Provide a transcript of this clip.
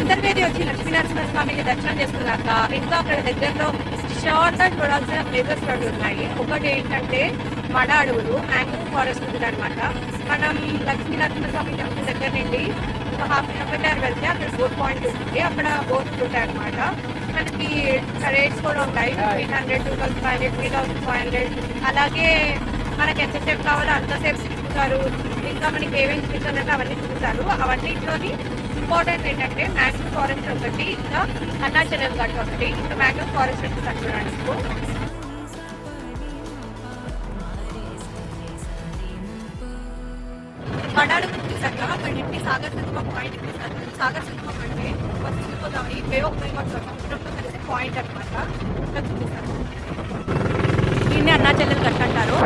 అంతర్వేది వచ్చి లక్ష్మీనరసింహస్వామిని దర్శనం చేసుకున్నాక ఇంకా అక్కడ దగ్గరలో షార్ట్గా చూడాల్సిన ప్లేసెస్ రెండు ఉన్నాయి. ఒకటి ఏంటంటే మడ అడవులు, మ్యాంగ్రూవ్ ఫారెస్ట్ ఉంటుంది అనమాట. మనం లక్ష్మీనరసింహస్వామి టెంపుల్ దగ్గర నుండి ఒక ½ కిలోమీటర్ వెళ్తే అక్కడ బోట్ పాయింట్ ఉంటుంది. అక్కడ బోట్స్ ఉంటాయి అనమాట. మనకి రేట్స్ కూడా ఉంటాయి. 300, 2500, 3500. అలాగే మనకి ఎంతసేపు కావాలో అంతసేపు చూస్తారు. ఇంకా మనకి ఏమేమి చూస్తున్నట్టు అవన్నీ చూస్తారు. అవన్నింటిలోని ఇంపార్టెంట్ ఏంటంటే మ్యాంగ్రూవ్ ఫారెస్ట్ ఒకటి, ఇంకా అరుణాచలం ఘాట్ ఒకటి. ఇంకా మ్యాంగ్రూవ్ ఫారెస్ట్ వచ్చేసి చూడడానికి పడాడు చూసాక అక్కడ నుండి సాగర్ సంగమం పాయింట్ చూసారు. సాగర్ సంగమం అంటే పశ్చిమ గోదావరి బే ఆఫ్ బెంగాల్ సముద్రంతో కలిసే పాయింట్ అనమాట. చూసారు దీన్ని అరుణాచలం ఘాట్ అంటారు.